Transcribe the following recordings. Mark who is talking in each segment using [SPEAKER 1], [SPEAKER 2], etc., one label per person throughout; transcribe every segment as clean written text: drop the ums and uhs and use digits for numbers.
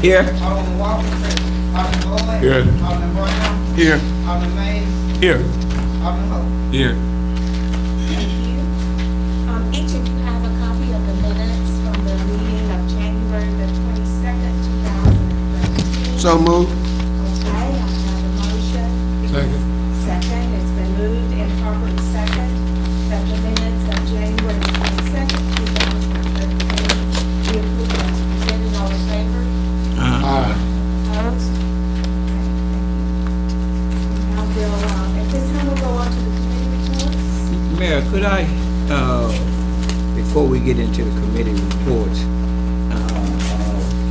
[SPEAKER 1] Here.
[SPEAKER 2] Alderman Walker present. Alderman Boyd.
[SPEAKER 3] Here.
[SPEAKER 2] Alderman Brown.
[SPEAKER 3] Here.
[SPEAKER 2] Alderman Mays.
[SPEAKER 3] Here.
[SPEAKER 2] Alderman Hope.
[SPEAKER 3] Here.
[SPEAKER 4] Thank you. Each of you have a copy of the minutes from the meeting of January the 22nd, 2013.
[SPEAKER 3] So moved.
[SPEAKER 4] Okay, I have a motion.
[SPEAKER 3] Second.
[SPEAKER 4] Second, it's been moved and properly second that the minutes of January the 22nd, 2013 be approved as presented. All in favor?
[SPEAKER 3] Aye.
[SPEAKER 4] Opposed? Okay, thank you. Now we'll, at this time, we'll go on to the committee reports.
[SPEAKER 1] Mayor, could I, before we get into the committee reports,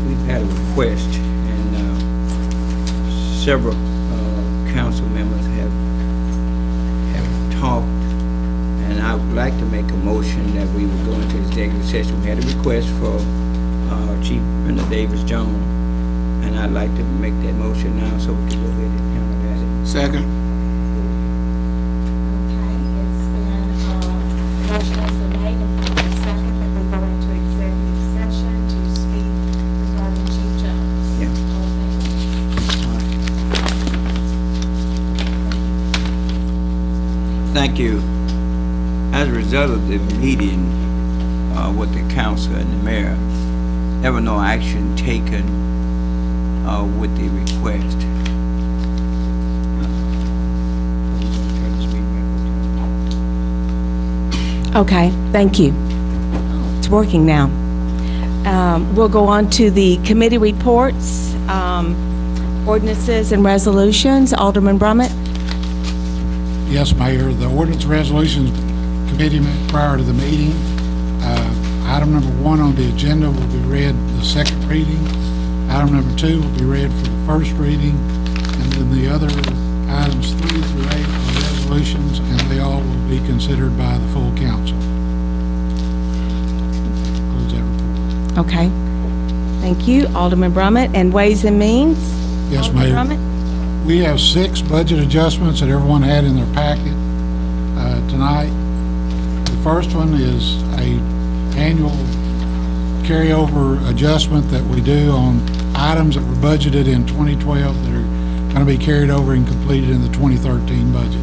[SPEAKER 1] we've had a request, and several council members have talked, and I would like to make a motion that we would go into executive session. We had a request for Chief Brenda Davis-Jones, and I'd like to make that motion now so we can go ahead and handle that.
[SPEAKER 3] Second.
[SPEAKER 4] Okay, it's been, motion has been made and properly second that we go into executive session to speak regarding Chief Jones.
[SPEAKER 1] Yeah.
[SPEAKER 4] All in favor?
[SPEAKER 1] Thank you. As a result of the meeting with the council and the mayor, there was no action taken with the request.
[SPEAKER 5] Okay, thank you. It's working now. We'll go on to the committee reports, ordinances and resolutions. Alderman Brummett.
[SPEAKER 6] Yes, Mayor. The Ordinance Resolutions Committee met prior to the meeting. Item number 1 on the agenda will be read the second reading. Item number 2 will be read for the first reading. And then the other items 3 through 8 are resolutions, and they all will be considered by the full council. Concludes that report.
[SPEAKER 5] Okay, thank you. Alderman Brummett. And Ways and Means.
[SPEAKER 6] Yes,
[SPEAKER 5] Alderman
[SPEAKER 6] Mayor.
[SPEAKER 5] Brummett.
[SPEAKER 6] We have 6 budget adjustments that everyone had in their packet tonight. The first one is a annual carryover adjustment that we do on items that were budgeted in 2012 that are going to be carried over and completed in the 2013 budget.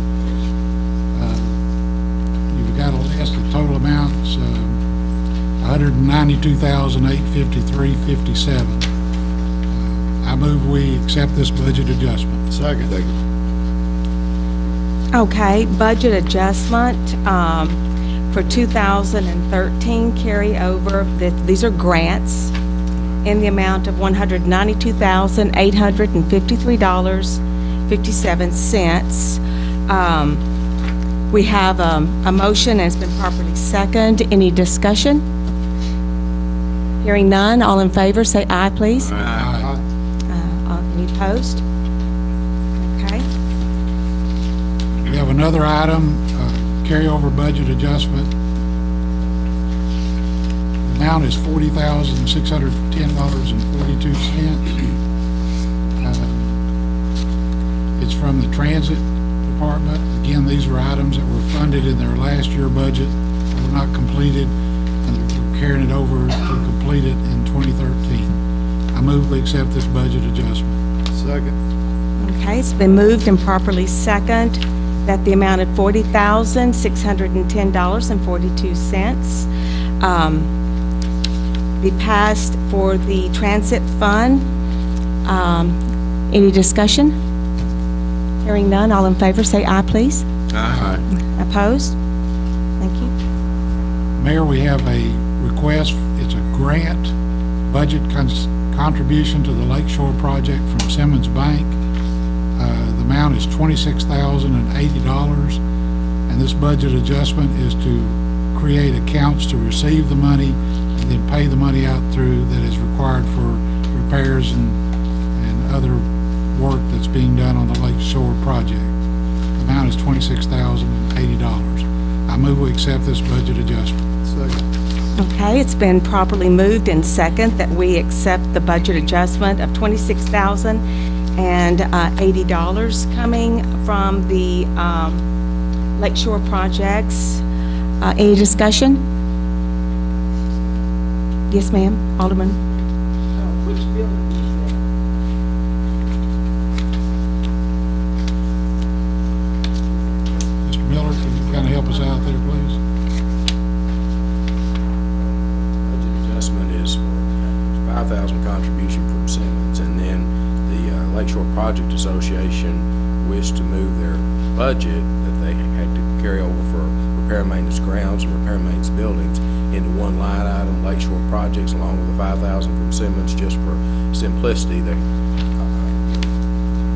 [SPEAKER 6] You've got a list of total amounts, $192,853.57. I move we accept this budget adjustment.
[SPEAKER 3] Second.
[SPEAKER 5] Okay, budget adjustment for 2013 carryover. These are grants in the amount of $192,853.57. We have a motion and it's been properly seconded. Any discussion? Hearing none, all in favor say aye, please.
[SPEAKER 6] Aye.
[SPEAKER 5] Any opposed? Okay.
[SPEAKER 6] We have another item, carryover budget adjustment. The amount is $40,610.42. It's from the Transit Department. Again, these were items that were funded in their last year budget, that were not completed, and they're carrying it over to complete it in 2013. I move we accept this budget adjustment.
[SPEAKER 3] Second.
[SPEAKER 5] Okay, it's been moved and properly second that the amount of $40,610.42 be passed for the transit fund. Any discussion? Hearing none, all in favor say aye, please.
[SPEAKER 3] Aye.
[SPEAKER 5] Opposed? Thank you.
[SPEAKER 6] Mayor, we have a request. It's a grant budget contribution to the Lakeshore project from Simmons Bank. The amount is $26,080, and this budget adjustment is to create accounts to receive the money and then pay the money out through that is required for repairs and other work that's being done on the Lakeshore project. The amount is $26,080. I move we accept this budget adjustment.
[SPEAKER 3] Second.
[SPEAKER 5] Okay, it's been properly moved and second that we accept the budget adjustment of $26,080 coming from the Lakeshore projects. Any discussion? Yes, ma'am. Alderman.
[SPEAKER 2] Which building is
[SPEAKER 7] Lakeshore Project Association wished to move their budget that they had to carry over for repair and maintenance grounds and repair and maintenance buildings into one line item, Lakeshore Projects, along with the 5,000 from Simmons, just for simplicity. They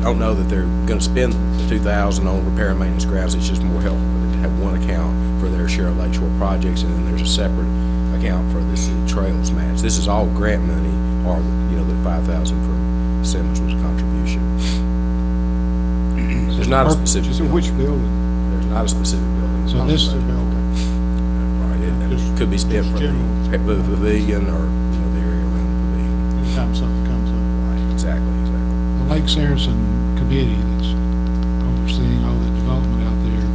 [SPEAKER 7] don't know that they're going to spend the 2,000 on repair and maintenance grounds. It's just more helpful to have one account for their share of Lakeshore Projects, and then there's a separate account for this trails match. This is all grant money, or the 5,000 from Simmons was a contribution. There's not a specific
[SPEAKER 3] So
[SPEAKER 7] building.
[SPEAKER 3] which building?
[SPEAKER 7] There's not a specific building.
[SPEAKER 3] So this is the building.
[SPEAKER 7] Right, it
[SPEAKER 3] Just-
[SPEAKER 7] could be spent for
[SPEAKER 3] general.
[SPEAKER 7] the pavilion or, the area around the pavilion.
[SPEAKER 3] Anytime something comes up.
[SPEAKER 7] Right, exactly.
[SPEAKER 6] The Lake Saracen Committee that's overseeing all the development out there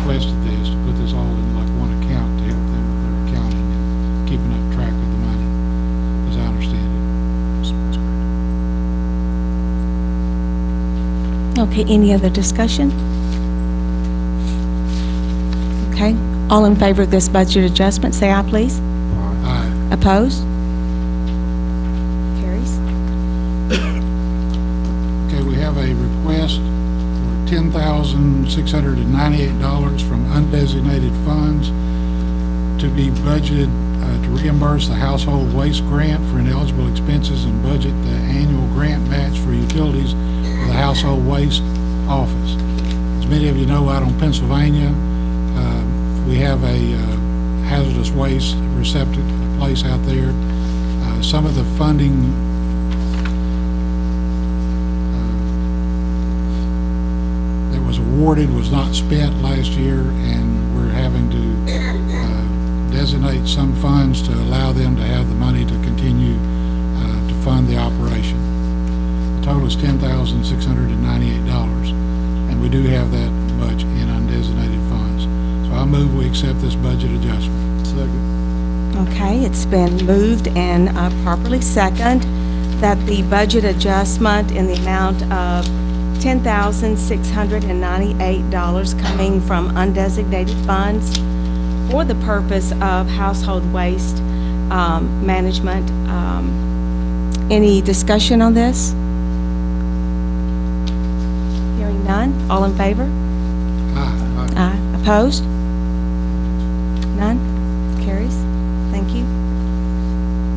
[SPEAKER 6] requested this, to put this all in like one account to help them with their accounting and keeping up track of the money, as I understand it.
[SPEAKER 7] That's correct.
[SPEAKER 5] Okay, any other discussion? Okay, all in favor of this budget adjustment, say aye, please.
[SPEAKER 6] Aye.
[SPEAKER 5] Opposed? Carries.
[SPEAKER 6] Okay, we have a request for $10,698 from undesignated funds to be budgeted to reimburse the household waste grant for ineligible expenses and budget the annual grant match for utilities for the household waste office. As many of you know, out on Pennsylvania, we have a hazardous waste receptacle place out there. Some of the funding that was awarded was not spent last year, and we're having to designate some funds to allow them to have the money to continue to fund the operation. The total is $10,698, and we do have that much in undesignated funds. So I move we accept this budget adjustment.
[SPEAKER 3] Second.
[SPEAKER 5] Okay, it's been moved and properly second that the budget adjustment in the amount of $10,698 coming from undesignated funds for the purpose of household waste management. Any discussion on this? Hearing none, all in favor?
[SPEAKER 6] Aye.
[SPEAKER 5] Aye. Opposed? None? Carries. Thank you.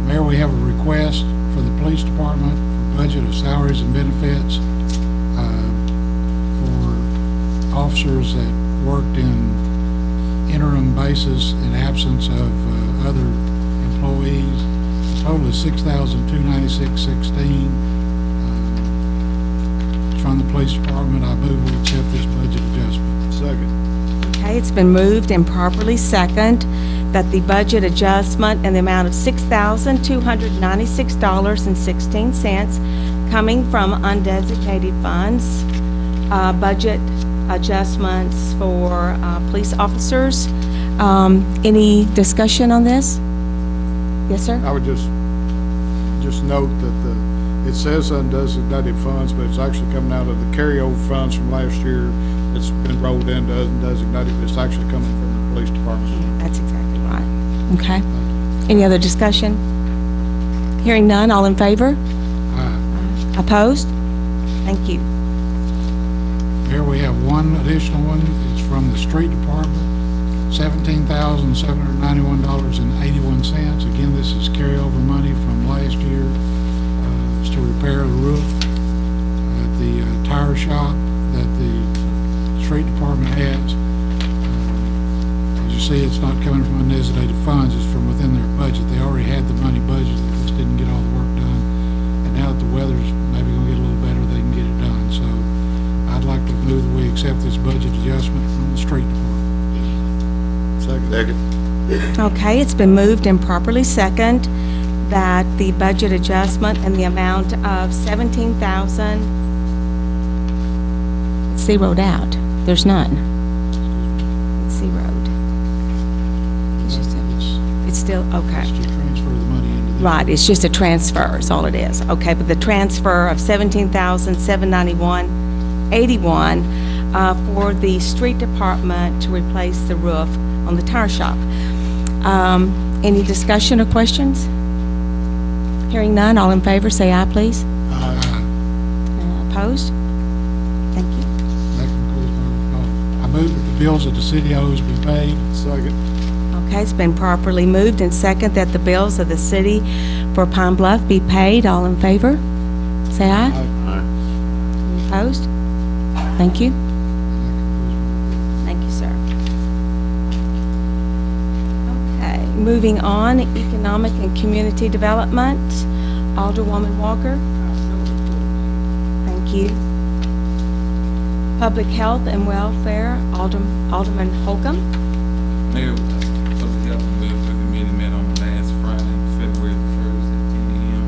[SPEAKER 6] Mayor, we have a request for the police department for budget of salaries and benefits for officers that worked in interim basis in absence of other employees. The total is $6,296.16. It's from the police department. I move we accept this budget adjustment.
[SPEAKER 3] Second.
[SPEAKER 5] Okay, it's been moved and properly second that the budget adjustment in the amount of $6,296.16 coming from undesignated funds, budget adjustments for police officers. Any discussion on this? Yes, sir?
[SPEAKER 3] I would just note that it says undesignated funds, but it's actually coming out of the carryover funds from last year. It's been rolled into undesignated, but it's actually coming from the police department.
[SPEAKER 5] That's exactly right. Okay. Any other discussion? Hearing none, all in favor?
[SPEAKER 6] Aye.
[SPEAKER 5] Opposed? Thank you.
[SPEAKER 6] Here we have one additional one. It's from the street department, $17,791.81. Again, this is carryover money from last year. It's to repair the roof at the tire shop that the street department has. As you see, it's not coming from undesignated funds. It's from within their budget. They already had the money budgeted. They just didn't get all the work done. And now that the weather's maybe going to get a little better, they can get it done. So I'd like to move that we accept this budget adjustment from the street department.
[SPEAKER 3] Second.
[SPEAKER 5] Okay, it's been moved and properly second that the budget adjustment in the amount of $17,000 zeroed out. There's none. It's zeroed. It's still, okay.
[SPEAKER 6] It's to transfer the money into the...
[SPEAKER 5] Right, it's just a transfer, is all it is. Okay, but the transfer of $17,791.81 for the street department to replace the roof on the tire shop. Any discussion or questions? Hearing none, all in favor, say aye, please.
[SPEAKER 6] Aye.
[SPEAKER 5] Opposed? Thank you.
[SPEAKER 6] That concludes my report. I move that the bills of the city owes be paid.
[SPEAKER 3] Second.
[SPEAKER 5] Okay, it's been properly moved and second that the bills of the city for Pine Bluff be paid. All in favor? Say aye. Opposed? Thank you. Thank you, sir. Okay, moving on, Economic and Community Development, Alderwoman Walker. Thank you. Public Health and Welfare, Alderman Holcomb.
[SPEAKER 8] Mayor, Public Health and Welfare Committee met on last Friday, February the 1st at 10 a.m.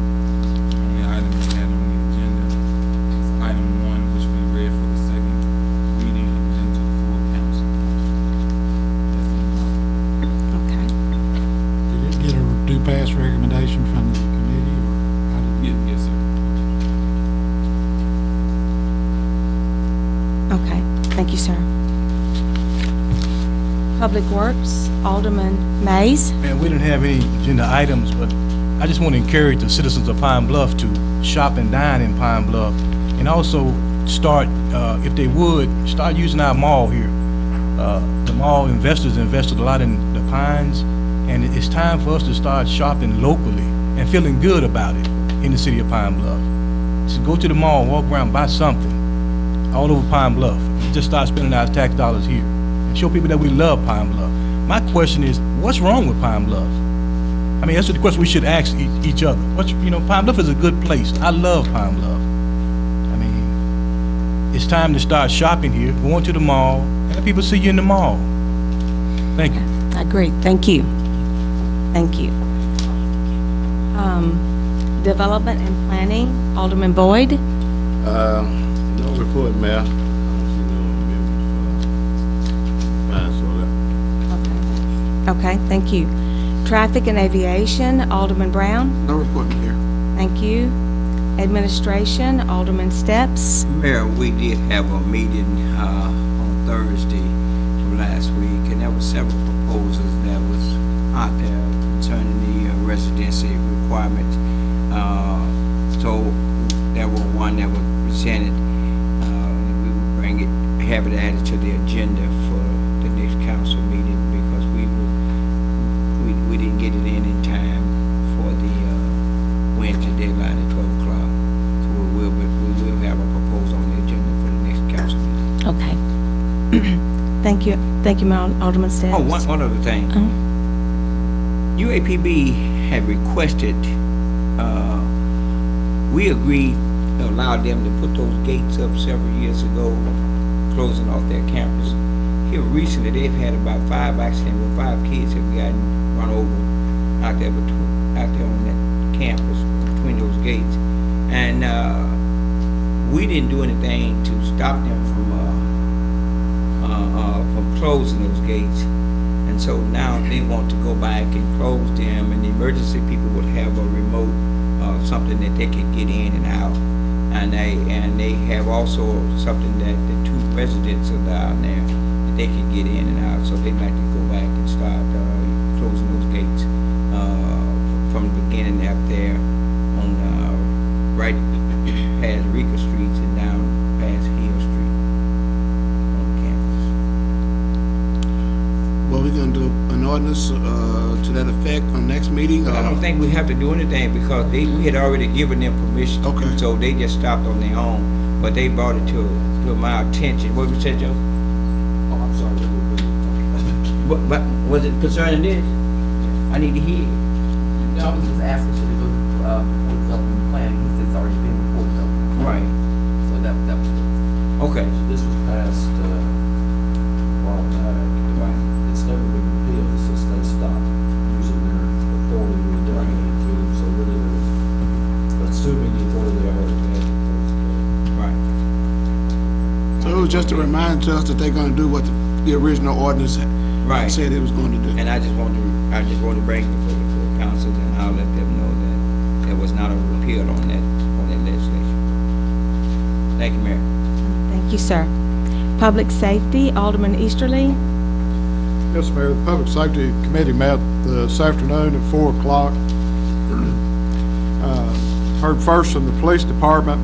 [SPEAKER 8] On the item we had on the agenda is item 1, which we read for the second reading and then to the full council. That's in my
[SPEAKER 5] Okay.
[SPEAKER 6] Did it get a due pass recommendation from the committee, or how did it?
[SPEAKER 8] Yes, sir.
[SPEAKER 5] Okay, thank you, sir. Public Works, Alderman Mays.
[SPEAKER 9] Man, we didn't have any agenda items, but I just want to encourage the citizens of Pine Bluff to shop and dine in Pine Bluff, and also start, if they would, start using our mall here. The mall investors invested a lot in the Pines, and it's time for us to start shopping locally and feeling good about it in the city of Pine Bluff. So go to the mall, walk around, buy something all over Pine Bluff, and just start spending our tax dollars here. Show people that we love Pine Bluff. My question is, what's wrong with Pine Bluff? I mean, that's the question we should ask each other. Pine Bluff is a good place. I love Pine Bluff. I mean, it's time to start shopping here, going to the mall, and let people see you in the mall. Thank you.
[SPEAKER 5] I agree, thank you. Thank you. Development and Planning, Alderman Boyd.
[SPEAKER 10] No report, Mayor.
[SPEAKER 5] Okay, thank you. Traffic and Aviation, Alderman Brown.
[SPEAKER 10] No report, Mayor.
[SPEAKER 5] Thank you. Administration, Alderman Steps.
[SPEAKER 1] Mayor, we did have a meeting on Thursday of last week, and there were several proposals that was out there concerning the residency requirements. So there was one that was presented, and we would bring it, have it added to the agenda for the next council meeting, because we didn't get it in time for the Wednesday deadline at 12 o'clock. So we will have a proposal on the agenda for the next council meeting.
[SPEAKER 5] Okay. Thank you, Alderman Steps.
[SPEAKER 1] Oh, one other thing. UAPB had requested, we agreed to allow them to put those gates up several years ago, closing off their campus. Here recently, they've had about 5 accidents where 5 kids have gotten run over out there on that campus between those gates. And we didn't do anything to stop them from closing those gates. And so now they want to go back and close them, and the emergency people would have a remote, something that they could get in and out. And they have also something that the 2 residents are down there that they can get in and out. So they'd like to go back and start closing those gates from the beginning up there on right past Rica Streets and down past Hill Street on campus.
[SPEAKER 10] Well, we're gonna do an ordinance to that effect on next meeting.
[SPEAKER 1] But I don't think we have to do anything, because we had already given them permission to do so. They just stopped on their own, but they brought it to my attention. What we said, Joe?
[SPEAKER 7] Oh, I'm sorry.
[SPEAKER 1] But was it concerning this? I need to hear.
[SPEAKER 11] No, I was just asking, should it go before development and planning? He said it's already been before development and planning.
[SPEAKER 1] Right.
[SPEAKER 11] So that was it.
[SPEAKER 1] Okay.
[SPEAKER 7] This was passed a while back. It's never been repealed. It's just they stopped using their authority with the drainage too. So really, they're assuming the authority they already had.
[SPEAKER 1] Right.
[SPEAKER 10] So it was just a reminder to us that they're gonna do what the original ordinance
[SPEAKER 1] Right.
[SPEAKER 10] said it was going to do.
[SPEAKER 1] And I just want to bring it before the full council, and I'll let them know that there was not a repeal on that legislation. Thank you, Mayor.
[SPEAKER 5] Thank you, sir. Public Safety, Alderman Easterly.
[SPEAKER 3] Yes, Mayor, the Public Safety Committee met this afternoon at 4 o'clock. Heard first from the police department.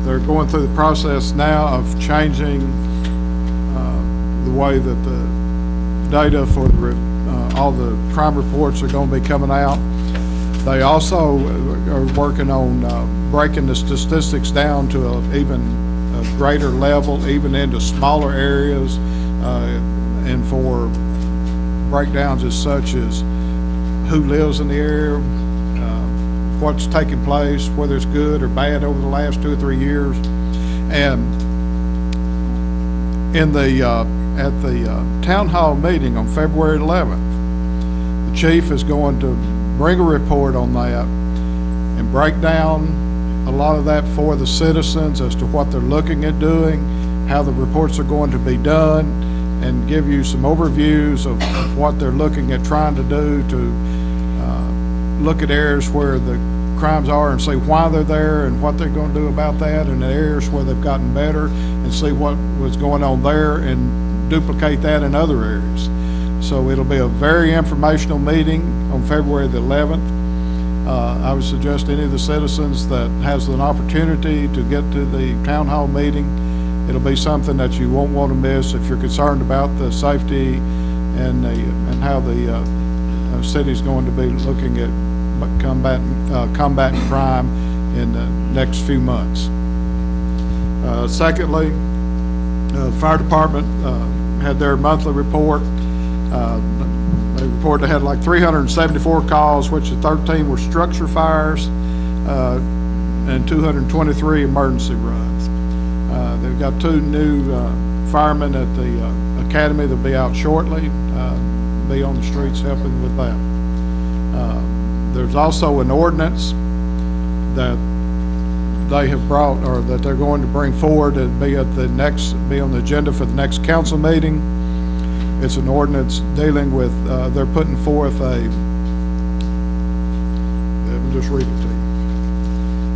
[SPEAKER 3] they're going through the process now of changing the way that the data for all the crime reports are going to be coming out. They also are working on breaking the statistics down to even a greater level, even into smaller areas, and for breakdowns as such as who lives in the area, what's taking place, whether it's good or bad over the last 2 or 3 years. And in the at the town hall meeting on February 11th, the chief is going to bring a report on that and break down a lot of that for the citizens as to what they're looking at doing, how the reports are going to be done, and give you some overviews of what they're looking at trying to do to look at areas where the crimes are and see why they're there and what they're going to do about that, and the areas where they've gotten better and see what was going on there and duplicate that in other areas. So it'll be a very informational meeting on February the 11th. I would suggest any of the citizens that has an opportunity to get to the town hall meeting. It'll be something that you won't want to miss if you're concerned about the safety and how the city's going to be looking at combating crime in the next few months. Secondly, the fire department had their monthly report. They reported they had like 374 calls, which 13 were structure fires and 223 emergency runs. They've got 2 new firemen at the academy that'll be out shortly, be on the streets helping with that. There's also an ordinance that they have brought, or that they're going to bring forward and be on the agenda for the next council meeting. It's an ordinance dealing with, they're putting forth let me just read it to you.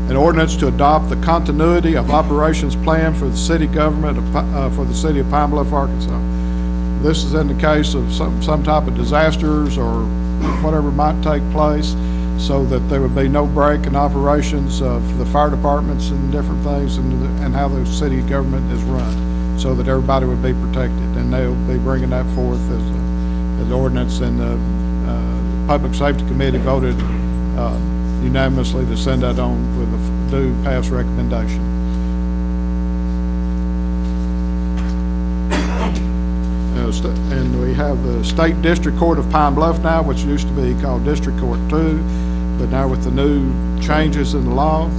[SPEAKER 3] An ordinance to adopt the continuity of operations plan for the city government for the city of Pine Bluff, Arkansas. This is in the case of some type of disasters or whatever might take place, so that there would be no break in operations of the fire departments and different things, and how the city government is run, so that everybody would be protected. And they'll be bringing that forth as ordinance, and the Public Safety Committee voted unanimously to send that on with a due pass recommendation. And we have the State District Court of Pine Bluff now, which used to be called District Court 2, but now with the new changes in the law,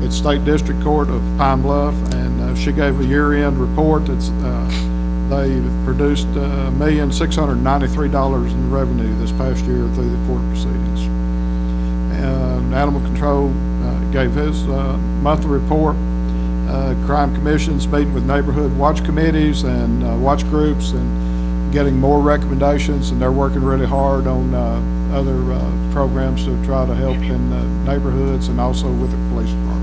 [SPEAKER 3] it's State District Court of Pine Bluff. And she gave a year-end report. They produced $1,693 in revenue this past year through the court proceedings. And Animal Control gave his monthly report. Crime Commission's meeting with neighborhood watch committees and watch groups and getting more recommendations, and they're working really hard on other programs to try to help in neighborhoods and also with the police department.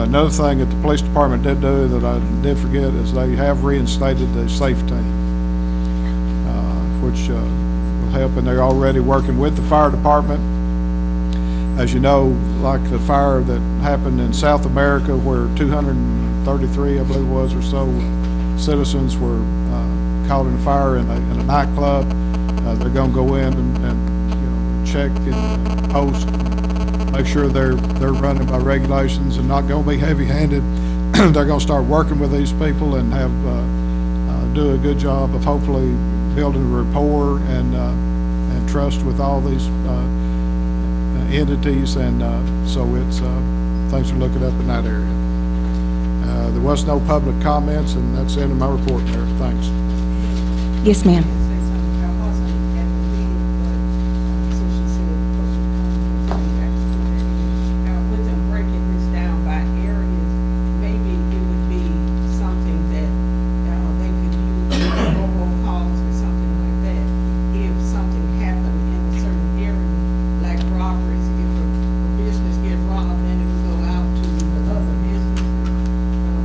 [SPEAKER 3] Another thing that the police department did do that I did forget is they have reinstated the SAFE team, which will help, and they're already working with the fire department. As you know, like the fire that happened in South America where 233, I believe it was, or so citizens were caught in a fire in a nightclub. They're going to go in and check and post, make sure they're running by regulations and not going to be heavy-handed. They're going to start working with these people and have do a good job of hopefully building a rapport and trust with all these entities, and so it's things are looking up in that area. There was no public comments, and that's the end of my report there. Thanks.
[SPEAKER 5] Yes, ma'am.
[SPEAKER 4] Say something. I wasn't at the meeting, but since she said public comment, with them breaking this down by areas, maybe it would be something that they could use robocalls or something like that. If something happened in a certain area, like robberies, if a business gets robbed, then it would go out to the other business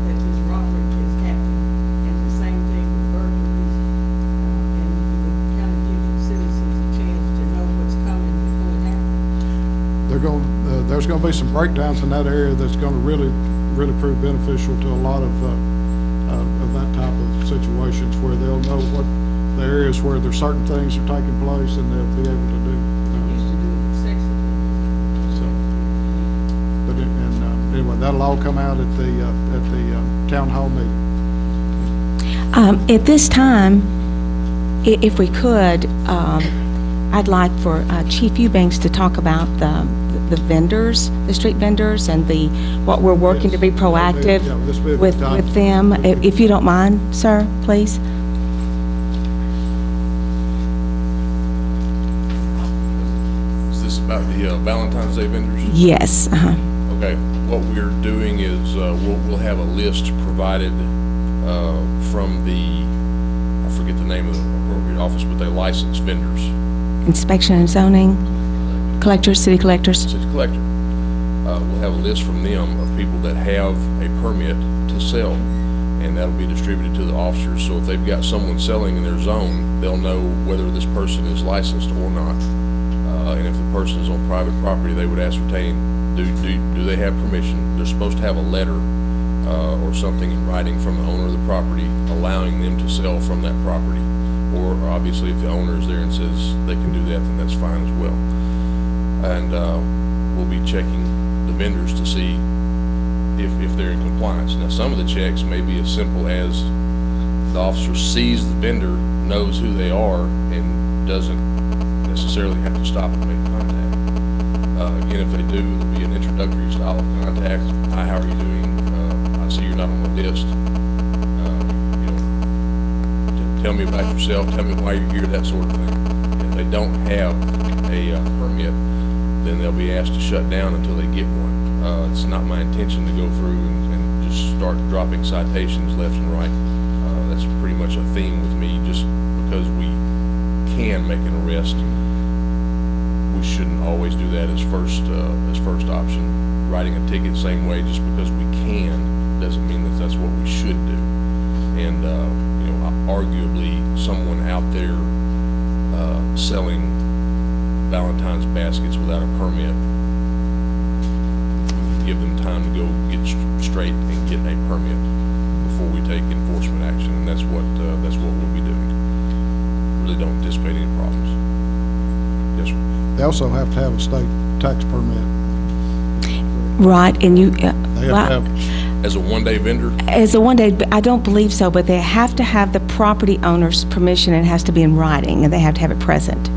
[SPEAKER 4] that this robbery has happened. And the same thing with burglaries. And you would kind of give the citizens a chance to know what's coming before it happens.
[SPEAKER 3] There's going to be some breakdowns in that area that's going to really really prove beneficial to a lot of that type of situations where they'll know what the areas where there's certain things are taking place and they'll be able to do.
[SPEAKER 4] Used to do it with sex offenders.
[SPEAKER 3] So, but anyway, that'll all come out at the town hall meeting.
[SPEAKER 5] At this time, if we could, I'd like for Chief Eubanks to talk about the vendors, the street vendors, and what we're working to be proactive
[SPEAKER 3] Yeah, this will be
[SPEAKER 5] with
[SPEAKER 3] time.
[SPEAKER 5] them. If you don't mind, sir, please.
[SPEAKER 12] Is this about the Valentine's Day vendors?
[SPEAKER 5] Yes.
[SPEAKER 12] Okay, what we're doing is we'll have a list provided from I forget the name of the appropriate office, but they license vendors.
[SPEAKER 5] Inspection and zoning, collectors, city collectors.
[SPEAKER 12] City collector. We'll have a list from them of people that have a permit to sell, and that'll be distributed to the officers. So if they've got someone selling in their zone, they'll know whether this person is licensed or not. And if the person is on private property, they would ascertain, do they have permission? They're supposed to have a letter or something in writing from the owner of the property allowing them to sell from that property. Or obviously, if the owner is there and says they can do that, then that's fine as well. And we'll be checking the vendors to see if they're in compliance. Now, some of the checks may be as simple as the officer sees the vendor, knows who they are, and doesn't necessarily have to stop and make contact. Again, if they do, it'll be an introductory style of contact. Hi, how are you doing? I see you're not on the list. Tell me about yourself, tell me why you're here, that sort of thing. If they don't have a permit, then they'll be asked to shut down until they get one. It's not my intention to go through and just start dropping citations left and right. That's pretty much a theme with me. Just because we can make an arrest, we shouldn't always do that as first option. Writing a ticket same way, just because we can doesn't mean that that's what we should do. And arguably, someone out there selling Valentine's baskets without a permit, give them time to go get straight and get a permit before we take enforcement action, and that's what we'll be doing. Really don't anticipate any problems. Yes, sir.
[SPEAKER 3] They also have to have a state tax permit.
[SPEAKER 5] Right, and you.
[SPEAKER 3] They have to have.
[SPEAKER 12] As a one-day vendor?
[SPEAKER 5] As a one-day, I don't believe so, but they have to have the property owner's permission, and it has to be in writing, and they have to have it present.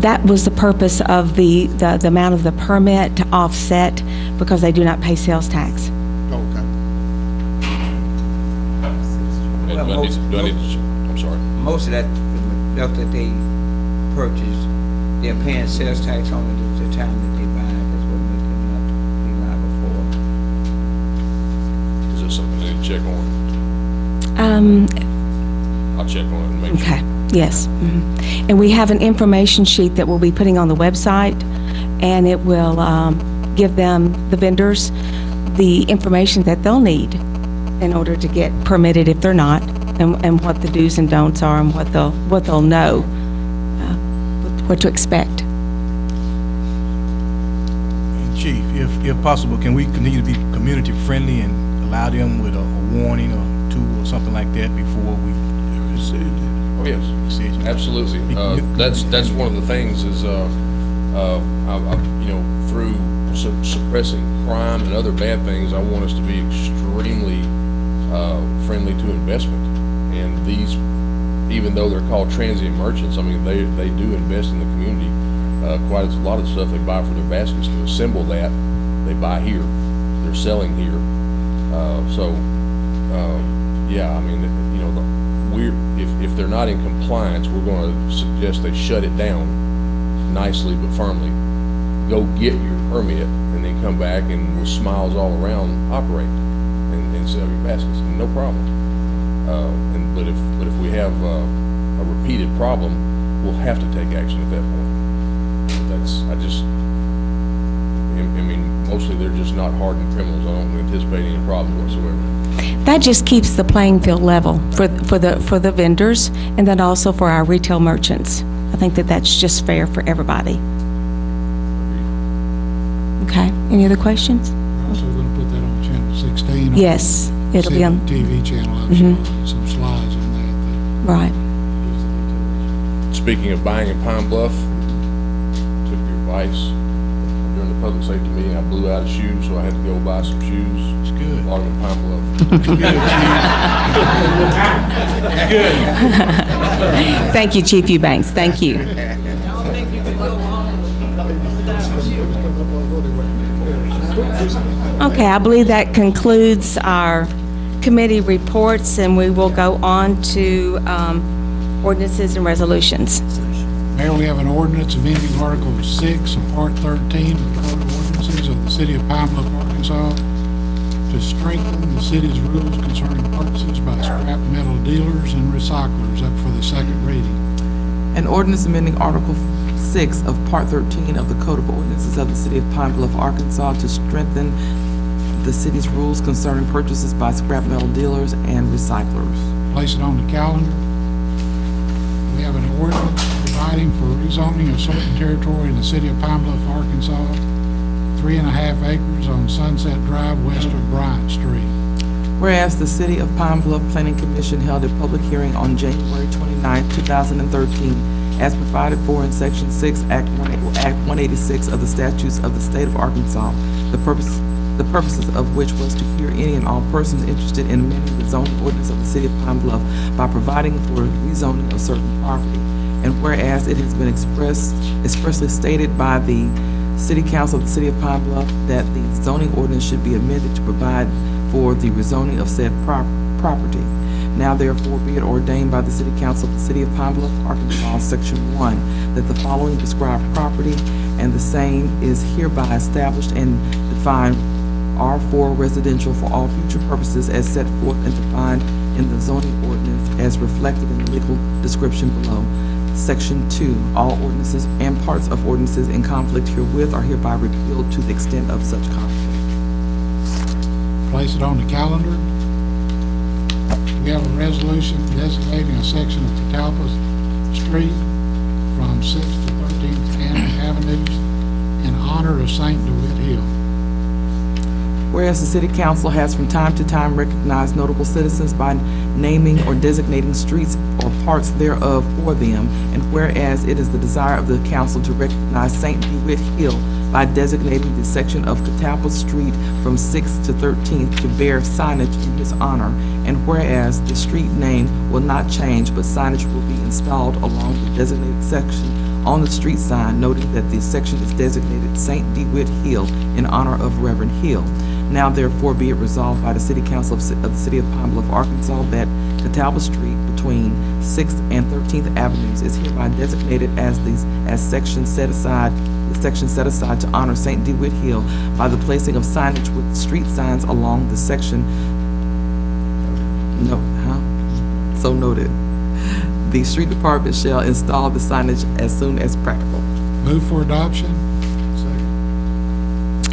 [SPEAKER 5] That was the purpose of the amount of the permit, to offset, because they do not pay sales tax.
[SPEAKER 3] Okay.
[SPEAKER 12] Do I need to, I'm sorry.
[SPEAKER 1] Most of that stuff that they purchase, they're paying sales tax on the time that they buy it. That's what makes them not be liable for.
[SPEAKER 12] Is that something I need to check on? I'll check on it and make sure.
[SPEAKER 5] Okay, yes. Mhm. And we have an information sheet that we'll be putting on the website, and it will give them, the vendors, the information that they'll need in order to get permitted if they're not, and what the do's and don'ts are, and what they'll know, what to expect.
[SPEAKER 9] And Chief, if possible, can we continue to be community friendly and allow them with a warning or two or something like that before we
[SPEAKER 12] Oh, yes.
[SPEAKER 9] decision?
[SPEAKER 12] Absolutely. That's one of the things is, through suppressing crime and other bad things, I want us to be extremely friendly to investment. And these, even though they're called transient merchants, I mean, they do invest in the community. Quite a lot of the stuff they buy for their baskets to assemble that, they buy here. They're selling here. Yeah, I mean, if they're not in compliance, we're going to suggest they shut it down nicely but firmly. Go get your permit and then come back and with smiles all around operate and sell your baskets. No problem. But if we have a repeated problem, we'll have to take action at that point. I mean, mostly they're just not hardened criminals. I don't anticipate any problem whatsoever.
[SPEAKER 5] That just keeps the playing field level for the vendors, and then also for our retail merchants. I think that that's just fair for everybody. Okay, any other questions?
[SPEAKER 6] We're also going to put that on Channel 16. on
[SPEAKER 5] Yes,
[SPEAKER 6] the
[SPEAKER 5] it'll be on,
[SPEAKER 6] TV channel. I saw some slides on that.
[SPEAKER 5] right.
[SPEAKER 12] Speaking of buying in Pine Bluff, took your advice. During the public safety meeting, I blew out a shoe, so I had to go buy some shoes.
[SPEAKER 9] It's good.
[SPEAKER 12] Bought them in Pine Bluff.
[SPEAKER 5] Thank you, Chief Eubanks, thank you.
[SPEAKER 4] I don't think you can go wrong without you.
[SPEAKER 5] Okay, I believe that concludes our committee reports, and we will go on to ordinances and resolutions.
[SPEAKER 6] Mayor, we have an ordinance amending Article 6 of Part 13 of the Code of Ordinances of the City of Pine Bluff, Arkansas, to strengthen the city's rules concerning purchases by scrap metal dealers and recyclers, up for the second reading.
[SPEAKER 11] An ordinance amending Article 6 of Part 13 of the Code of Ordinances of the City of Pine Bluff, Arkansas, to strengthen the city's rules concerning purchases by scrap metal dealers and recyclers.
[SPEAKER 6] Place it on the calendar. We have an ordinance providing for rezoning of certain territory in the City of Pine Bluff, Arkansas, 3.5 acres on Sunset Drive west of Bryant Street.
[SPEAKER 11] Whereas the City of Pine Bluff Planning Commission held a public hearing on January 29, 2013, as provided for in Section 6, Act 186 of the statutes of the State of Arkansas, the purposes of which was to hear any and all persons interested in amending the zoning ordinance of the City of Pine Bluff by providing for rezoning of certain property. And whereas it has been expressly stated by the City Council of the City of Pine Bluff that the zoning ordinance should be amended to provide for the rezoning of said property. Now therefore be it ordained by the City Council of the City of Pine Bluff, Arkansas, Section 1, that the following described property and the same is hereby established and defined R4 residential for all future purposes as set forth and defined in the zoning ordinance as reflected in the legal description below. Section 2, all ordinances and parts of ordinances in conflict herewith are hereby repealed to the extent of such conflict.
[SPEAKER 6] Place it on the calendar. We have a resolution designating a section of Catalpa Street from 6th to 13th Avenues in honor of St. DeWitt Hill.
[SPEAKER 11] Whereas the City Council has from time to time recognized notable citizens by naming or designating streets or parts thereof for them, and whereas it is the desire of the council to recognize St. DeWitt Hill by designating the section of Catalpa Street from 6th to 13th to bear signage in his honor, and whereas the street name will not change, but signage will be installed along the designated section on the street sign, noting that the section is designated St. DeWitt Hill in honor of Reverend Hill. Now therefore be it resolved by the City Council of the City of Pine Bluff, Arkansas, that Catalpa Street between 6th and 13th Avenues is hereby designated as section set aside to honor St. DeWitt Hill by the placing of signage with street signs along the section. So noted. The street department shall install the signage as soon as practical.
[SPEAKER 6] Move for adoption.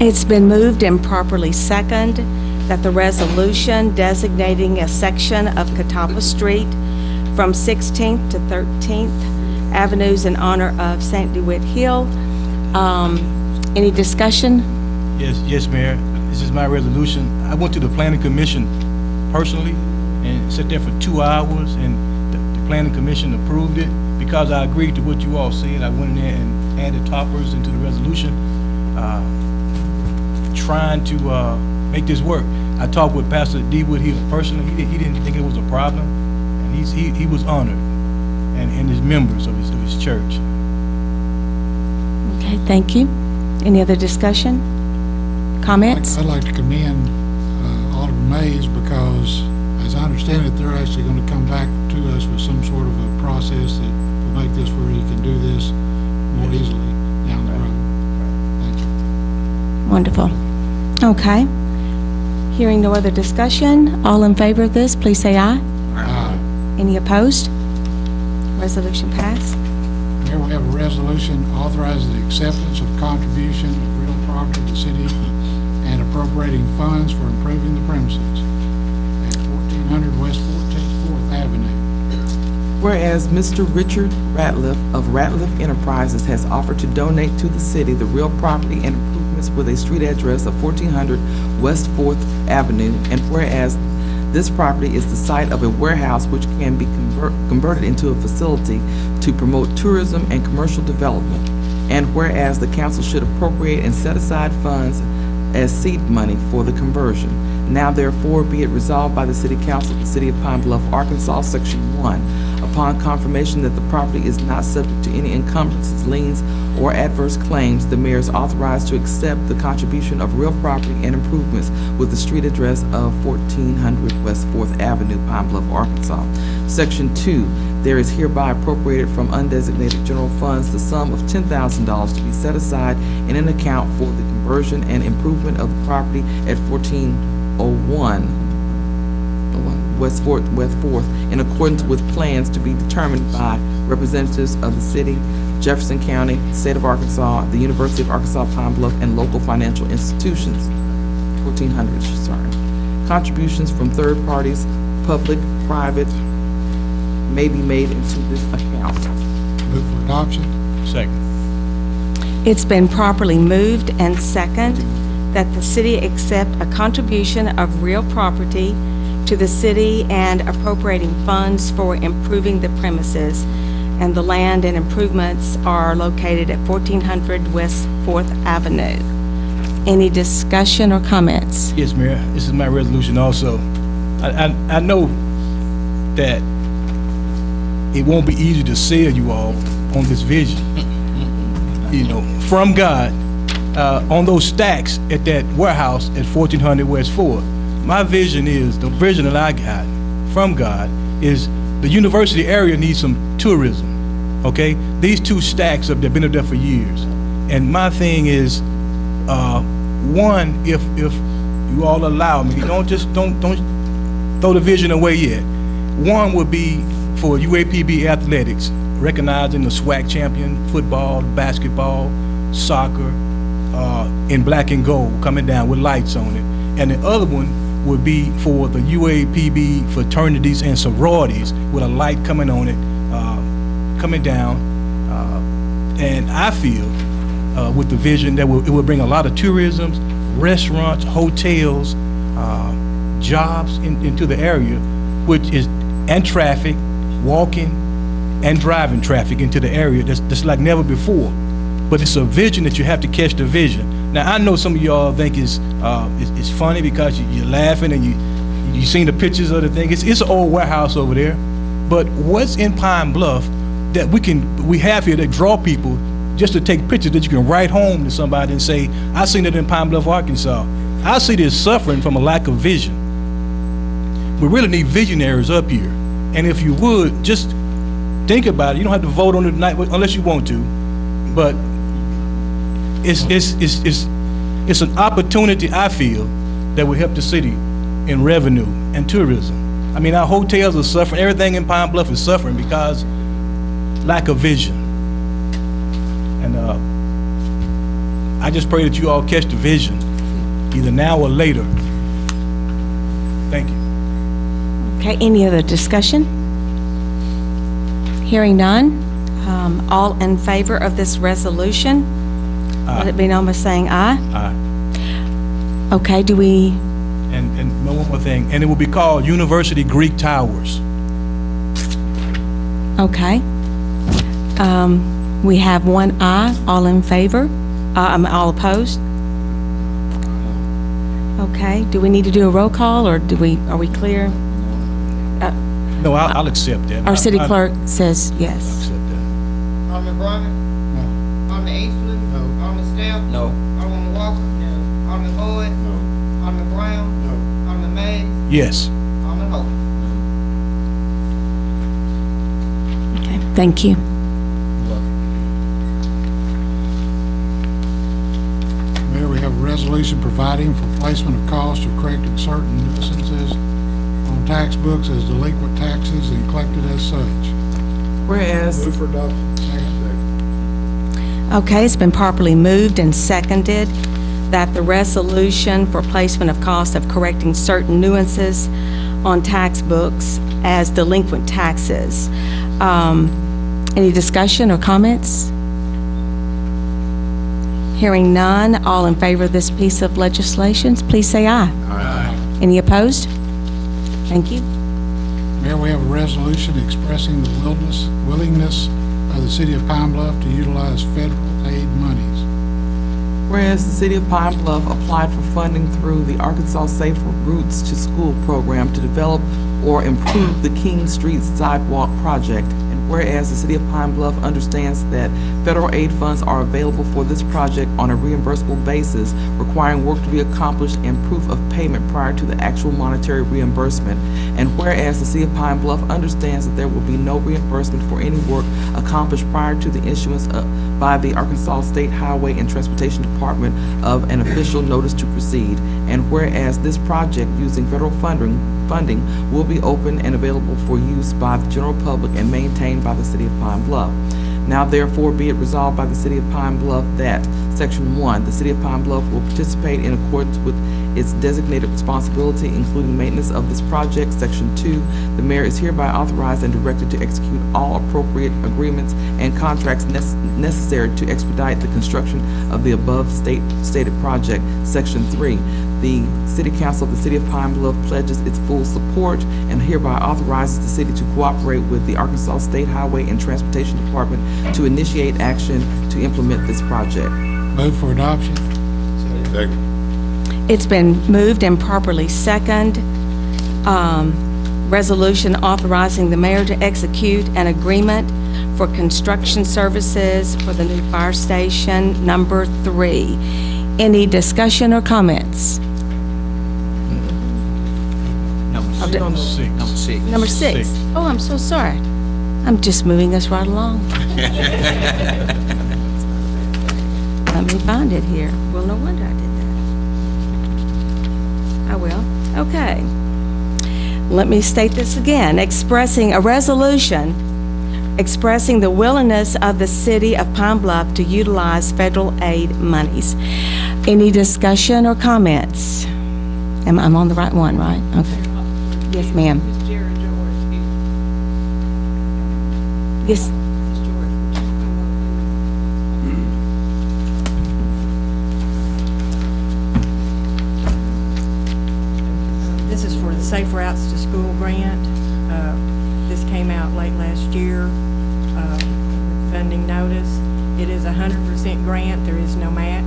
[SPEAKER 5] It's been moved and properly seconded that the resolution designating a section of Catawba Street from 16th to 13th Avenues in honor of St. DeWitt Hill. Any discussion?
[SPEAKER 9] Yes, Mayor. This is my resolution. I went to the Planning Commission personally and sat there for 2 hours, and the Planning Commission approved it. Because I agreed to what you all said, I went in there and added toppers into the resolution, trying to make this work. I talked with Pastor DeWitt Hill personally. He didn't think it was a problem, and he was honored, and his members of his church.
[SPEAKER 5] Okay, thank you. Any other discussion? Comments?
[SPEAKER 6] I'd like to commend Alderman Mays because, as I understand it, they're actually going to come back to us with some sort of a process that will make this where you can do this more easily down the road. Thank you.
[SPEAKER 5] Wonderful. Okay. Hearing no other discussion, all in favor of this, please say aye.
[SPEAKER 6] Aye.
[SPEAKER 5] Any opposed? Resolution passed.
[SPEAKER 6] Here we have a resolution authorizing the acceptance of contribution of real property to the city and appropriating funds for improving the premises at 1400 West 4th Avenue.
[SPEAKER 11] Whereas Mr. Richard Ratliff of Ratliff Enterprises has offered to donate to the city the real property and improvement premise with a street address of 1400 West 4th Avenue, and whereas this property is the site of a warehouse which can be converted into a facility to promote tourism and commercial development, and whereas the council should appropriate and set aside funds as seed money for the conversion. Now therefore be it resolved by the City Council of the City of Pine Bluff, Arkansas, Section 1, upon confirmation that the property is not subject to any encumbrances, liens, or adverse claims, the mayor is authorized to accept the contribution of real property and improvements with the street address of 1400 West 4th Avenue, Pine Bluff, Arkansas. Section 2, there is hereby appropriated from undesignated general funds the sum of $10,000 to be set aside in an account for the conversion and improvement of the property at 1401 West 4th, in accordance with plans to be determined by representatives of the city, Jefferson County, State of Arkansas, the University of Arkansas Pine Bluff, and local financial institutions. 1400, sorry. Contributions from third parties, public, private, may be made into this account.
[SPEAKER 6] Move for adoption.
[SPEAKER 9] Second.
[SPEAKER 5] It's been properly moved and second that the city accept a contribution of real property to the city and appropriating funds for improving the premises, and the land and improvements are located at 1400 West 4th Avenue. Any discussion or comments?
[SPEAKER 9] Yes, Mayor, this is my resolution also. I know that it won't be easy to sell you all on this vision, you know, from God, on those stacks at that warehouse at 1400 West 4th. My vision is, the vision that I got from God is the university area needs some tourism, okay? These two stacks have been up there for years. And my thing is, one, if you all allow me, don't throw the vision away yet. One would be for UAPB athletics, recognizing the SWAC champion, football, basketball, soccer, in black and gold, coming down with lights on it. And the other one would be for the UAPB fraternities and sororities with a light coming on it, coming down. And I feel with the vision that it will bring a lot of tourism, restaurants, hotels, jobs into the area, and traffic, walking and driving traffic into the area that's like never before. But it's a vision that you have to catch the vision. Now, I know some of y'all think it's funny because you're laughing and you seen the pictures of the thing. It's an old warehouse over there. But what's in Pine Bluff that we have here that draw people just to take pictures that you can write home to somebody and say, I seen it in Pine Bluff, Arkansas. I see this suffering from a lack of vision. We really need visionaries up here. And if you would, just think about it. You don't have to vote on it tonight unless you want to. But it's an opportunity, I feel, that will help the city in revenue and tourism. I mean, our hotels are suffering. Everything in Pine Bluff is suffering because lack of vision. And I just pray that you all catch the vision, either now or later. Thank you.
[SPEAKER 5] Okay, any other discussion? Hearing none. All in favor of this resolution?
[SPEAKER 9] Aye.
[SPEAKER 5] Let it be known by saying aye.
[SPEAKER 9] Aye.
[SPEAKER 5] Okay, do we,
[SPEAKER 9] And one more thing, and it will be called University Greek Towers.
[SPEAKER 5] okay. We have one aye, all in favor, all opposed? Okay, do we need to do a roll call, or are we clear?
[SPEAKER 9] No, I'll accept that.
[SPEAKER 5] Our city
[SPEAKER 9] I
[SPEAKER 5] clerk says yes.
[SPEAKER 9] accept that.
[SPEAKER 2] Alderman Bryan?
[SPEAKER 3] No.
[SPEAKER 2] Alderman Eastland?
[SPEAKER 3] No.
[SPEAKER 2] Alderman Steph?
[SPEAKER 1] No.
[SPEAKER 2] Alderman Walker? No. Alderman Boyd?
[SPEAKER 3] No.
[SPEAKER 2] Alderman Brown?
[SPEAKER 3] No.
[SPEAKER 2] Alderman Mays?
[SPEAKER 9] Yes.
[SPEAKER 2] Alderman Hope?
[SPEAKER 5] Okay, thank you.
[SPEAKER 6] Mayor, we have a resolution providing for placement of cost of correcting certain nuisances on tax books as delinquent taxes and collected as such.
[SPEAKER 11] Whereas
[SPEAKER 3] Move for adoption. Second.
[SPEAKER 5] Okay, it's been properly moved and seconded that the resolution for placement of cost of correcting certain nuances on tax books as delinquent taxes. Any discussion or comments? Hearing none, all in favor of this piece of legislation, please say aye.
[SPEAKER 6] Aye.
[SPEAKER 5] Any opposed? Thank you.
[SPEAKER 6] Mayor, we have a resolution expressing the willingness of the city of Pine Bluff to utilize federal aid monies.
[SPEAKER 11] Whereas the City of Pine Bluff applied for funding through the Arkansas Safe Routes to School program to develop or improve the King Street Sidewalk project, and whereas the City of Pine Bluff understands that federal aid funds are available for this project on a reimbursable basis, requiring work to be accomplished and proof of payment prior to the actual monetary reimbursement, and whereas the City of Pine Bluff understands that there will be no reimbursement for any work accomplished prior to the issuance by the Arkansas State Highway and Transportation Department of an official notice to proceed, and whereas this project using federal funding will be open and available for use by the general public and maintained by the City of Pine Bluff. Now therefore be it resolved by the City of Pine Bluff that, Section 1, the City of Pine Bluff will participate in accordance with its designated responsibility, including maintenance of this project. Section 2, the mayor is hereby authorized and directed to execute all appropriate agreements and contracts necessary to expedite the construction of the above stated project. Section 3, the City Council of the City of Pine Bluff pledges its full support and hereby authorizes the city to cooperate with the Arkansas State Highway and Transportation Department to initiate action to implement this project.
[SPEAKER 6] Move for adoption.
[SPEAKER 5] It's been moved and properly second. Resolution authorizing the mayor to execute an agreement for construction services for the new fire station number 3. Any discussion or comments?
[SPEAKER 1] Number six.
[SPEAKER 5] Number 6. Oh, I'm so sorry. I'm just moving us right along. Let me find it here. Well, no wonder I did that. I will. Okay. Let me state this again. Expressing a resolution expressing the willingness of the City of Pine Bluff to utilize federal aid monies. Any discussion or comments? I'm on the right one, right? Okay. Yes, ma'am.
[SPEAKER 4] Ms. Jerry George here.
[SPEAKER 5] Yes.
[SPEAKER 4] Ms. George, would you come up, please? This is for the Safe Routes to School grant. This came out late last year, funding notice. It is a 100% grant. There is no match,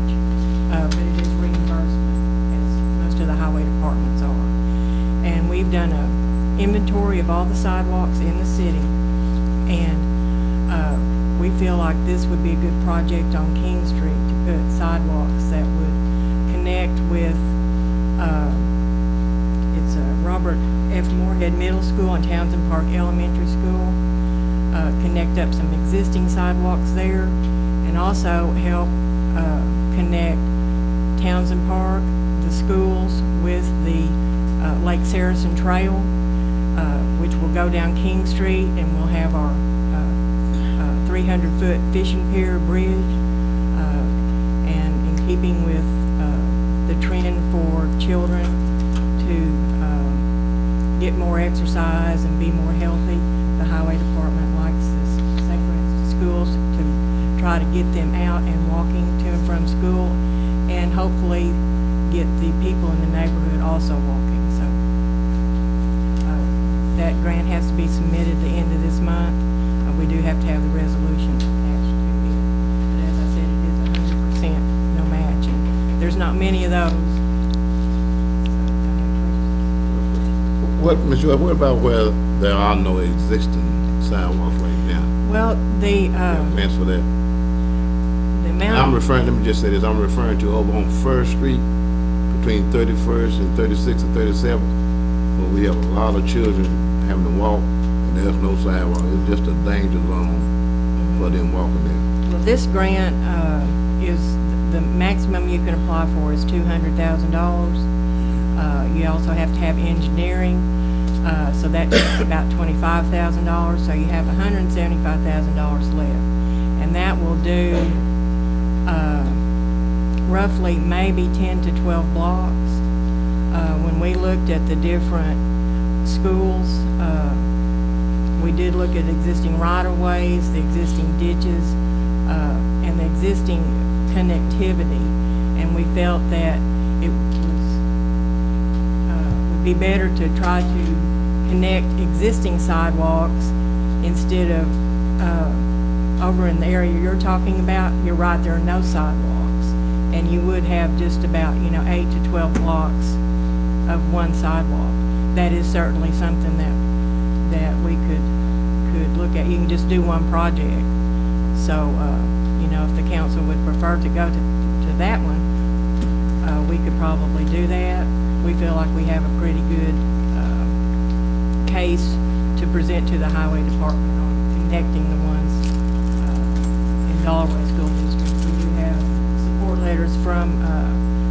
[SPEAKER 4] but it is reimbursement, as most of the highway departments are. And we've done an inventory of all the sidewalks in the city, and we feel like this would be a good project on King Street to put sidewalks that would connect with it's Robert F. Moorhead Middle School and Townsend Park Elementary School, connect up some existing sidewalks there, and also help connect Townsend Park, the schools, with the Lake Saracen Trail, which will go down King Street, and we'll have our 300-foot fishing pier bridge, and in keeping with the trend for children to get more exercise and be more healthy, the highway department likes this Safe Routes to Schools to try to get them out and walking to and from school, and hopefully get the people in the neighborhood also walking. So that grant has to be submitted at the end of this month. We do have to have the resolution attached to it. But as I said, it is 100% no match, and there's not many of those.
[SPEAKER 13] What, Ms. Joy, what about where there are no existing sidewalks right now?
[SPEAKER 4] Well, the
[SPEAKER 13] Plans for that?
[SPEAKER 4] amount.
[SPEAKER 13] I'm referring, let me just say this, I'm referring to over on First Street between 31st and 36th and 37th, where we have a lot of children having to walk, and there's no sidewalk. It's just a danger zone for them walking there.
[SPEAKER 4] Well, this grant is, the maximum you can apply for is $200,000. You also have to have engineering, so that's about $25,000, so you have $175,000 left. And that will do roughly maybe 10 to 12 blocks. When we looked at the different schools, we did look at existing right-of-ways, the existing ditches, and the existing connectivity, and we felt that it would be better to try to connect existing sidewalks instead of over in the area you're talking about. You're right, there are no sidewalks, and you would have just about 8 to 12 blocks of one sidewalk. That is certainly something that we could look at. You can just do one project. So if the council would prefer to go to that one, we could probably do that. We feel like we have a pretty good case to present to the highway department on connecting the ones in Galloway School District. We do have support letters from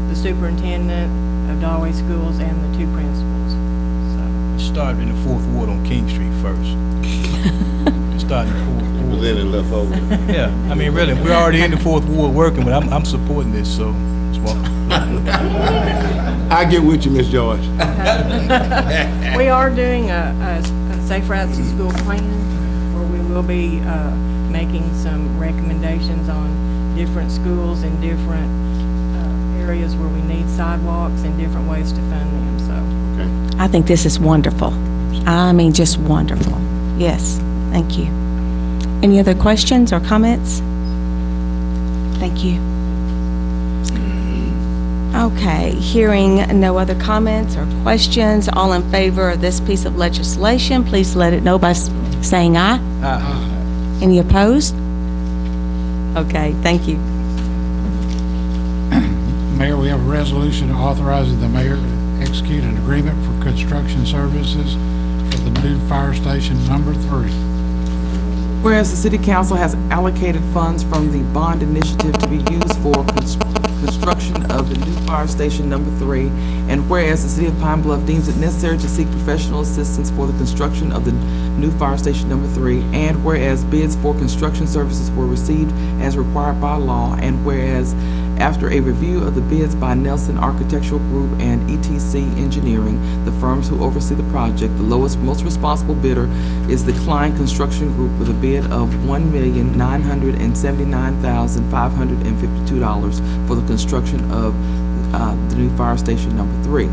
[SPEAKER 4] the superintendent of Galloway Schools and the two principals.
[SPEAKER 9] Start in the 4th Ward on King Street first. Start in the 4th Ward.
[SPEAKER 13] Then it left over.
[SPEAKER 9] Yeah, I mean, really, we're already in the 4th Ward working, but I'm supporting this, so it's
[SPEAKER 13] I get with you, Miss George.
[SPEAKER 4] We are doing a Safe Routes to School plan where we will be making some recommendations on different schools and different areas where we need sidewalks and different ways to fund them, so.
[SPEAKER 13] Okay.
[SPEAKER 5] I think this is wonderful. I mean, just wonderful. Yes, thank you. Any other questions or comments? Thank you. Okay, hearing no other comments or questions, all in favor of this piece of legislation, please let it know by saying aye.
[SPEAKER 9] Aye.
[SPEAKER 5] Any opposed? Okay, thank you.
[SPEAKER 6] Mayor, we have a resolution authorizing the mayor to execute an agreement for construction services for the new fire station number 3.
[SPEAKER 11] Whereas the city council has allocated funds from the bond initiative to be used for construction of the new fire station number 3, and whereas the city of Pine Bluff deems it necessary to seek professional assistance for the construction of the new fire station number 3, and whereas bids for construction services were received as required by law, and whereas after a review of the bids by Nelson Architectural Group and ETC Engineering, the firms who oversee the project, the lowest, most responsible bidder is the Klein Construction Group with a bid of $1,979,552 for the construction of the new fire station number 3.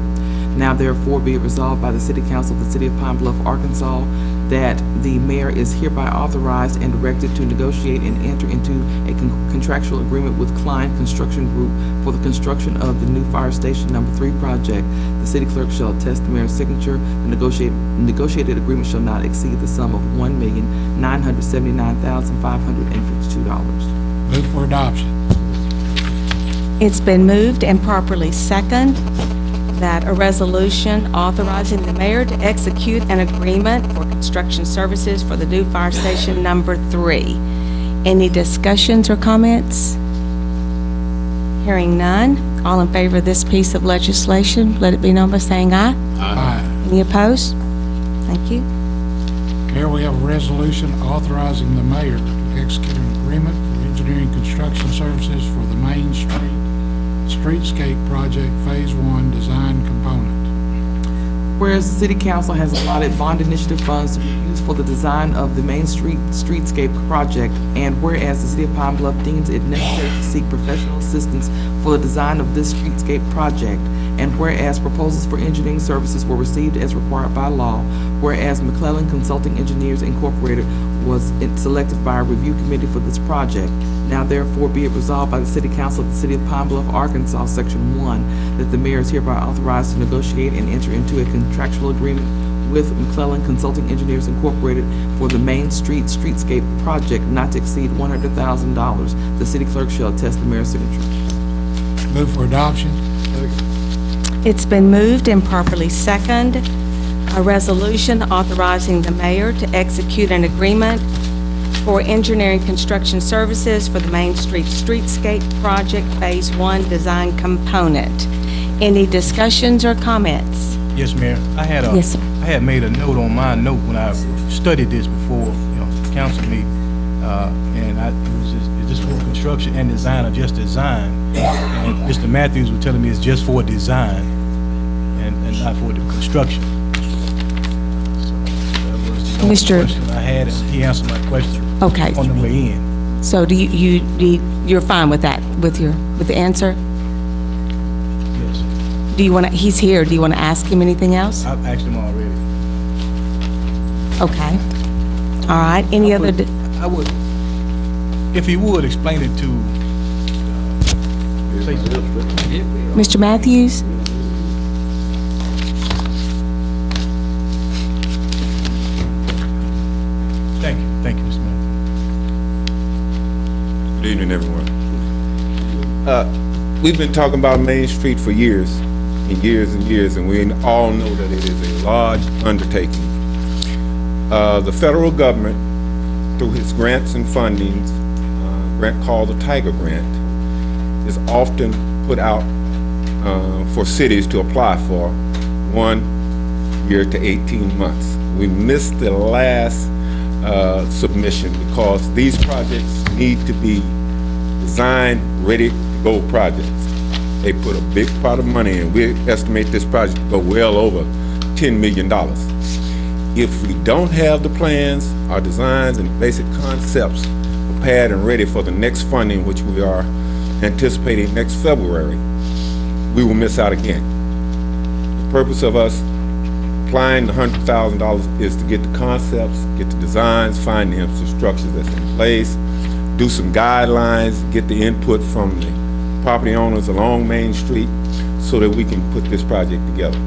[SPEAKER 11] Now therefore be it resolved by the City Council of the City of Pine Bluff, Arkansas, that the mayor is hereby authorized and directed to negotiate and enter into a contractual agreement with Klein Construction Group for the construction of the new fire station number 3 project. The city clerk shall attest the mayor's signature. The negotiated agreement shall not exceed the sum of $1,979,552.
[SPEAKER 6] Move for adoption.
[SPEAKER 5] It's been moved and properly second that a resolution authorizing the mayor to execute an agreement for construction services for the new fire station number 3. Any discussions or comments? Hearing none, all in favor of this piece of legislation, let it be known by saying aye.
[SPEAKER 6] Aye.
[SPEAKER 5] Any opposed? Thank you.
[SPEAKER 6] Mayor, we have a resolution authorizing the mayor to execute an agreement for engineering construction services for the Main Street Streetscape Project Phase 1 Design Component.
[SPEAKER 11] Whereas the City Council has allotted bond initiative funds to be used for the design of the Main Street Streetscape project, and whereas the City of Pine Bluff deems it necessary to seek professional assistance for the design of this streetscape project, and whereas proposals for engineering services were received as required by law, whereas McClellan Consulting Engineers Incorporated was selected by a review committee for this project, now therefore be it resolved by the City Council of the City of Pine Bluff, Arkansas, Section 1, that the mayor is hereby authorized to negotiate and enter into a contractual agreement with McClellan Consulting Engineers Incorporated for the Main Street Streetscape project not to exceed $100,000. The city clerk shall attest the mayor's signature.
[SPEAKER 6] Move for adoption.
[SPEAKER 5] It's been moved and properly second. A resolution authorizing the mayor to execute an agreement for engineering construction services for the Main Street Streetscape Project Phase 1 Design Component. Any discussions or comments?
[SPEAKER 9] Yes, Mayor.
[SPEAKER 5] Yes, sir.
[SPEAKER 9] I had made a note on my note when I studied this before, council meeting, and it was just for construction and design, or just design. And Mr. Matthews was telling me it's just for design and not for the construction. So that was the only
[SPEAKER 5] Mr.
[SPEAKER 9] question I had, and he answered my question
[SPEAKER 5] Okay.
[SPEAKER 9] on the way in.
[SPEAKER 5] So you're fine with that, with the answer?
[SPEAKER 9] Yes.
[SPEAKER 5] Do you want to, he's here, do you want to ask him anything else?
[SPEAKER 9] I've asked him already.
[SPEAKER 5] Okay. All right, any other,
[SPEAKER 9] I would, if he would, explain it to, say
[SPEAKER 5] Mr. Matthews?
[SPEAKER 9] Thank you, Mr. Mayor.
[SPEAKER 14] Good evening, everyone. We've been talking about Main Street for years and years and years, and we all know that it is a large undertaking. The federal government, through its grants and fundings, grant called the Tiger Grant, is often put out for cities to apply for 1 year to 18 months. We missed the last submission because these projects need to be design ready to go projects. They put a big pot of money in. We estimate this project to go well over $10 million. If we don't have the plans, our designs and basic concepts prepared and ready for the next funding, which we are anticipating next February, we will miss out again. The purpose of us applying the $100,000 is to get the concepts, get the designs, find the infrastructure that's in place, do some guidelines, get the input from the property owners along Main Street so that we can put this project together.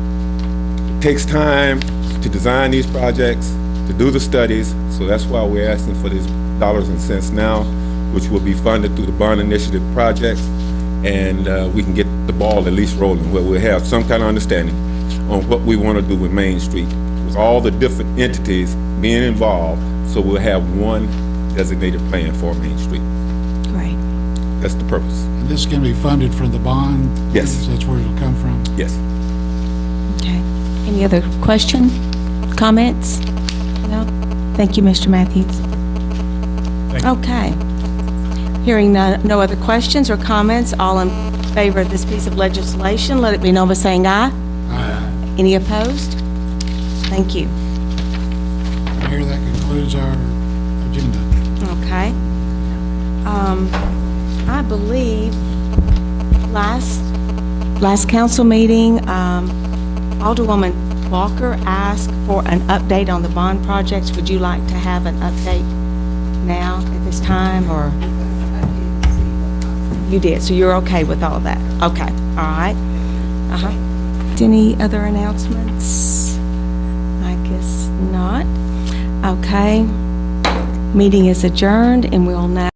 [SPEAKER 14] It takes time to design these projects, to do the studies, so that's why we're asking for these dollars and cents now, which will be funded through the bond initiative projects, and we can get the ball at least rolling, where we'll have some kind of understanding on what we want to do with Main Street, with all the different entities being involved, so we'll have one designated plan for Main Street.
[SPEAKER 5] Great.
[SPEAKER 14] That's the purpose.
[SPEAKER 6] And this can be funded from the bond?
[SPEAKER 14] Yes.
[SPEAKER 6] That's where it'll come from?
[SPEAKER 14] Yes.
[SPEAKER 5] Okay. Any other question, comments? No? Thank you, Mr. Matthews.
[SPEAKER 9] Thank you.
[SPEAKER 5] Okay. Hearing no other questions or comments, all in favor of this piece of legislation, let it be known by saying aye.
[SPEAKER 6] Aye.
[SPEAKER 5] Any opposed? Thank you.
[SPEAKER 6] Mayor, that concludes our agenda.
[SPEAKER 5] Okay. I believe last council meeting, Alderwoman Walker asked for an update on the bond projects. Would you like to have an update now at this time, or? You did, so you're okay with all that? Okay, all right. Any other announcements? I guess not. Okay. Meeting is adjourned, and we'll now